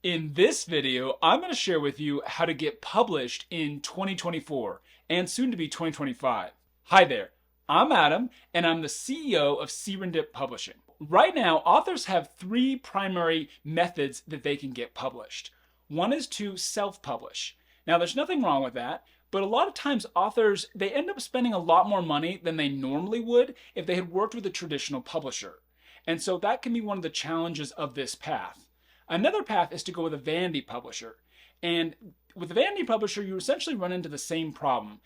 In this video, I'm going to share with you how to get published in 2024 and soon to be 2025. Hi there, I'm Adam and I'm the CEO of Seerendip Publishing. Right now, authors have three primary methods that they can get published. One is to self-publish. Now, there's nothing wrong with that, but a lot of times authors, they end up spending a lot more money than they normally would if they had worked with a traditional publisher. And so that can be one of the challenges of this path. Another path is to go with a vanity publisher. And with a vanity publisher, you essentially run into the same problem.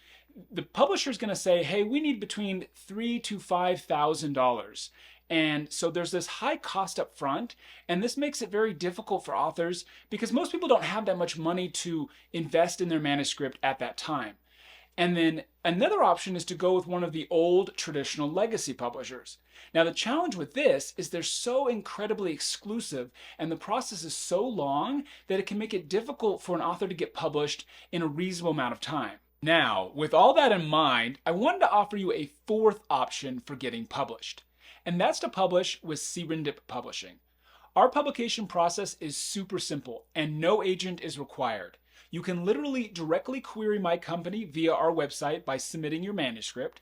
The publisher is going to say, hey, we need between $3,000 to $5,000. And so there's this high cost up front, and this makes it very difficult for authors because most people don't have that much money to invest in their manuscript at that time. And then another option is to go with one of the old traditional legacy publishers. Now, the challenge with this is they're so incredibly exclusive and the process is so long that it can make it difficult for an author to get published in a reasonable amount of time. Now, with all that in mind, I wanted to offer you a fourth option for getting published, and that's to publish with Seerendip Publishing. Our publication process is super simple and no agent is required. You can literally directly query my company via our website by submitting your manuscript,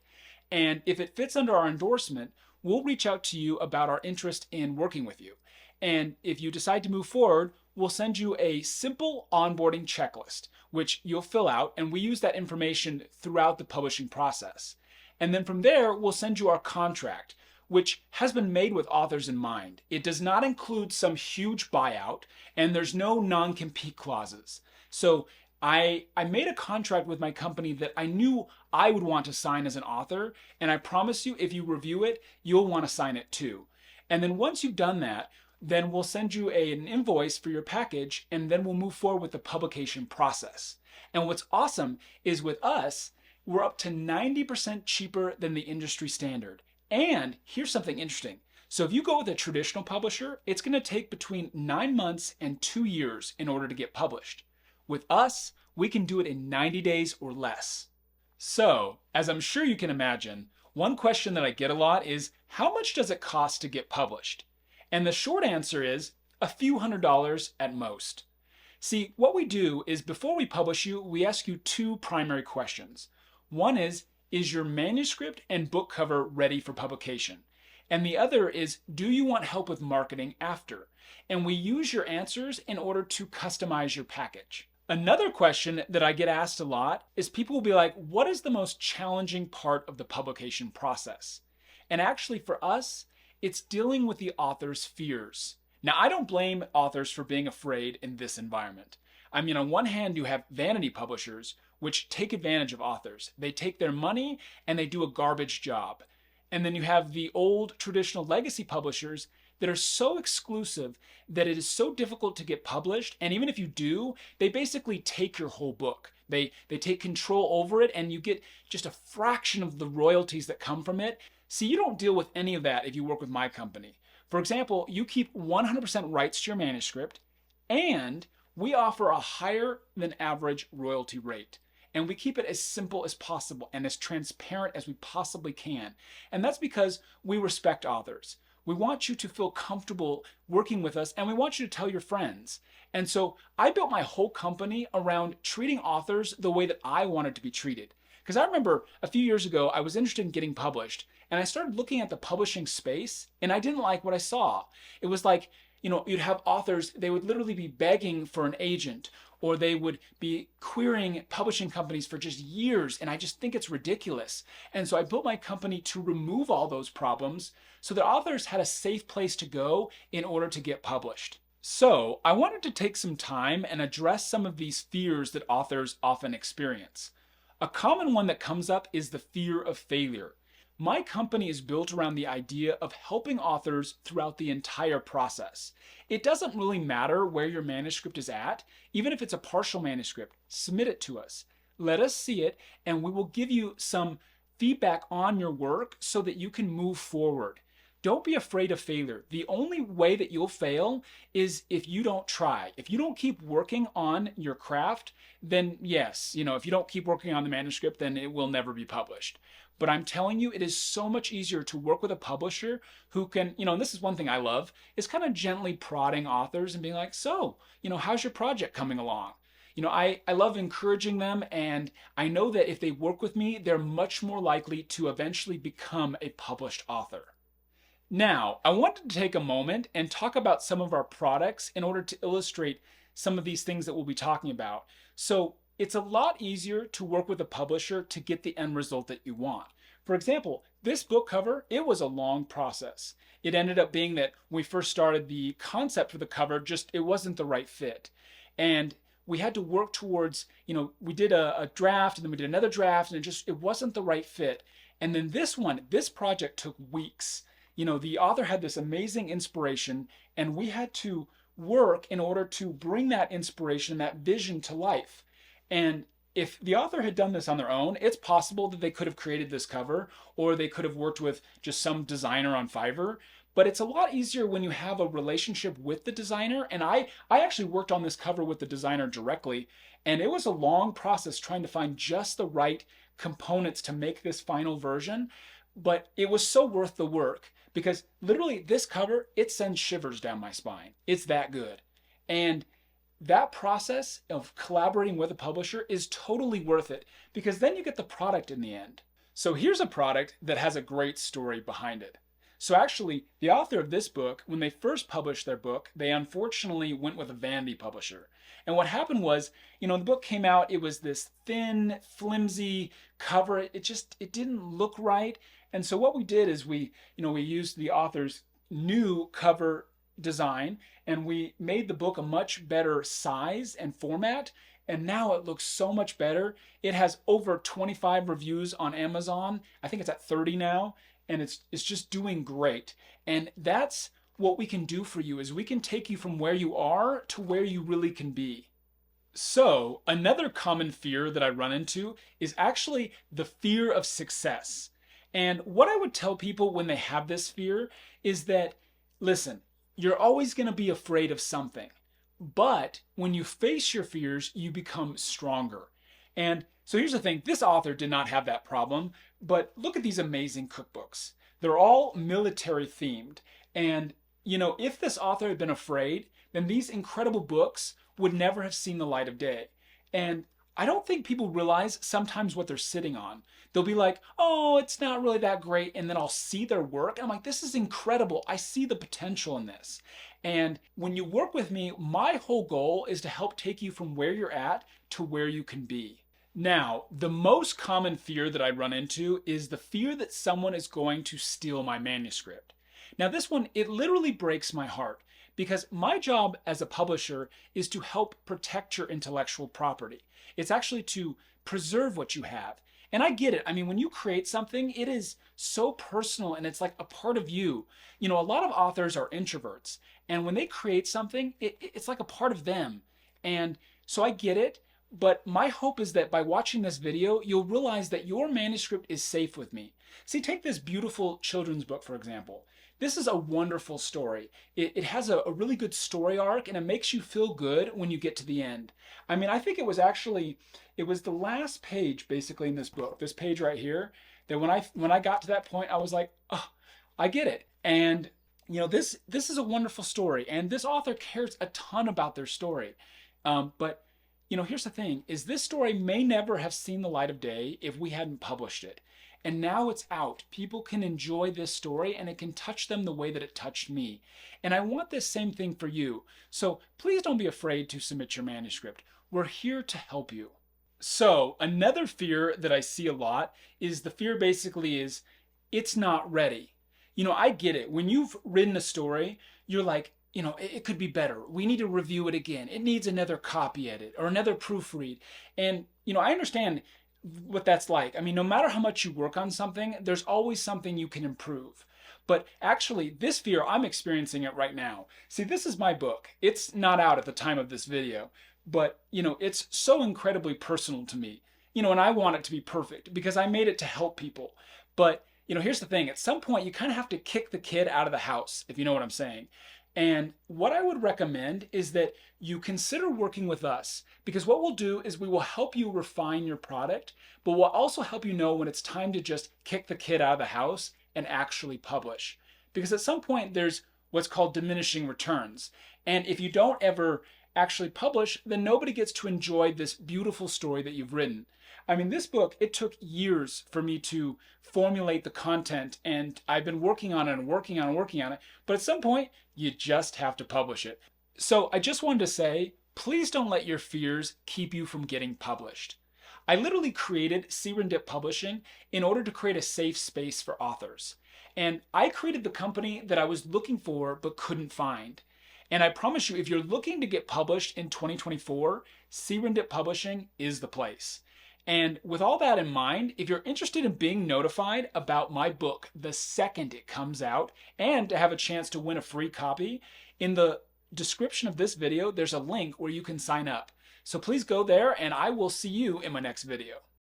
and if it fits under our endorsement, we'll reach out to you about our interest in working with you. And if you decide to move forward, we'll send you a simple onboarding checklist, which you'll fill out, and we use that information throughout the publishing process. And then from there, we'll send you our contract, which has been made with authors in mind. It does not include some huge buyout, and there's no non-compete clauses. So I made a contract with my company that I knew I would want to sign as an author, and I promise you, if you review it, you'll want to sign it too. And then once you've done that, then we'll send you an invoice for your package, and then we'll move forward with the publication process. And what's awesome is with us, we're up to 90% cheaper than the industry standard. And here's something interesting. So if you go with a traditional publisher, it's going to take between 9 months and 2 years in order to get published. With us, we can do it in 90 days or less. So, as I'm sure you can imagine, one question that I get a lot is, how much does it cost to get published? And the short answer is a few $100s at most. See, what we do is before we publish you, we ask you two primary questions. One is your manuscript and book cover ready for publication? And the other is, do you want help with marketing after? And we use your answers in order to customize your package. Another question that I get asked a lot is people will be like, what is the most challenging part of the publication process? And actually for us, it's dealing with the author's fears. Now, I don't blame authors for being afraid in this environment. I mean, on one hand, you have vanity publishers, which take advantage of authors. They take their money and they do a garbage job. And then you have the old traditional legacy publishers that are so exclusive that it is so difficult to get published. And even if you do, they basically take your whole book. They take control over it and you get just a fraction of the royalties that come from it. See, you don't deal with any of that if you work with my company. For example, you keep 100% rights to your manuscript and we offer a higher than average royalty rate. And we keep it as simple as possible and as transparent as we possibly can. And that's because we respect authors. We want you to feel comfortable working with us and we want you to tell your friends. And so I built my whole company around treating authors the way that I wanted to be treated. Because I remember a few years ago, I was interested in getting published and I started looking at the publishing space and I didn't like what I saw. It was like, you'd have authors, they would literally be begging for an agent or they would be querying publishing companies for just years, and I just think it's ridiculous. And so I built my company to remove all those problems so that authors had a safe place to go in order to get published. So I wanted to take some time and address some of these fears that authors often experience. A common one that comes up is the fear of failure. My company is built around the idea of helping authors throughout the entire process. It doesn't really matter where your manuscript is at, even if it's a partial manuscript, submit it to us. Let us see it and we will give you some feedback on your work so that you can move forward. don't be afraid of failure. The only way that you'll fail is if you don't try. If you don't keep working on your craft, then yes, if you don't keep working on the manuscript, then it will never be published. But I'm telling you, it is so much easier to work with a publisher who can, and this is one thing I love, is kind of gently prodding authors and being like, so, how's your project coming along? I love encouraging them, and I know that if they work with me, they're much more likely to eventually become a published author. Now, I wanted to take a moment and talk about some of our products in order to illustrate some of these things that we'll be talking about. So it's a lot easier to work with a publisher to get the end result that you want. For example, this book cover, it was a long process. It ended up being that when we first started, the concept for the cover, it wasn't the right fit. And we had to work towards, we did a draft and then we did another draft, and it wasn't the right fit. And then this project took weeks. The author had this amazing inspiration, and we had to work in order to bring that inspiration, that vision to life. And if the author had done this on their own, it's possible that they could have created this cover, or they could have worked with just some designer on Fiverr. But it's a lot easier when you have a relationship with the designer. And I actually worked on this cover with the designer directly, and it was a long process trying to find just the right components to make this final version. But it was so worth the work, because literally this cover, it sends shivers down my spine. It's that good. And that process of collaborating with a publisher is totally worth it, because then you get the product in the end. So here's a product that has a great story behind it. So actually, the author of this book, when they first published their book, they unfortunately went with a vanity publisher. And what happened was, the book came out, it was this thin, flimsy cover. It didn't look right. And so what we did is we used the author's new cover design, and we made the book a much better size and format. And now it looks so much better. It has over 25 reviews on Amazon. I think it's at 30 now. And it's just doing great. And that's what we can do for you, is we can take you from where you are to where you really can be. So another common fear that I run into is actually the fear of success. And what I would tell people when they have this fear is that, listen, you're always going to be afraid of something. But when you face your fears, you become stronger. And so here's the thing, this author did not have that problem, but look at these amazing cookbooks. They're all military themed. And, if this author had been afraid, then these incredible books would never have seen the light of day. And I don't think people realize sometimes what they're sitting on. They'll be like, oh, it's not really that great. And then I'll see their work. And I'm like, this is incredible. I see the potential in this. And when you work with me, my whole goal is to help take you from where you're at to where you can be. Now, the most common fear that I run into is the fear that someone is going to steal my manuscript. Now, this one, it literally breaks my heart, because my job as a publisher is to help protect your intellectual property. It's actually to preserve what you have. And I get it. I mean, when you create something, it is so personal and it's like a part of you. A lot of authors are introverts, and when they create something, it's like a part of them. And so I get it. But my hope is that by watching this video, you'll realize that your manuscript is safe with me. See, take this beautiful children's book, for example. This is a wonderful story. It has a really good story arc, and it makes you feel good when you get to the end. I mean, I think it was the last page basically in this book, this page right here, that when I got to that point, I was like, oh, I get it. And this is a wonderful story, and this author cares a ton about their story. But here's the thing, is this story may never have seen the light of day if we hadn't published it. And now it's out. People can enjoy this story, and it can touch them the way that it touched me. And I want this same thing for you. So please don't be afraid to submit your manuscript. We're here to help you. So another fear that I see a lot is the fear basically is, it's not ready. I get it. When you've written a story, you're like, it could be better. We need to review it again. It needs another copy edit or another proofread. And, I understand what that's like. I mean, no matter how much you work on something, there's always something you can improve. But actually, this fear, I'm experiencing it right now. See, this is my book. It's not out at the time of this video, but, it's so incredibly personal to me. And I want it to be perfect because I made it to help people. But Here's the thing. At some point, you kind of have to kick the kid out of the house, if you know what I'm saying. And what I would recommend is that you consider working with us, because what we'll do is we will help you refine your product, but we'll also help you know when it's time to just kick the kid out of the house and actually publish. Because at some point, there's what's called diminishing returns. And if you don't ever actually publish, then nobody gets to enjoy this beautiful story that you've written. I mean, this book, it took years for me to formulate the content, and I've been working on it and working on it and working on it. But at some point, you just have to publish it. So I just wanted to say, please don't let your fears keep you from getting published. I literally created Seerendip Publishing in order to create a safe space for authors. And I created the company that I was looking for but couldn't find. And I promise you, if you're looking to get published in 2024, Seerendip Publishing is the place. And with all that in mind, if you're interested in being notified about my book the second it comes out, and to have a chance to win a free copy, in the description of this video, there's a link where you can sign up. So please go there, and I will see you in my next video.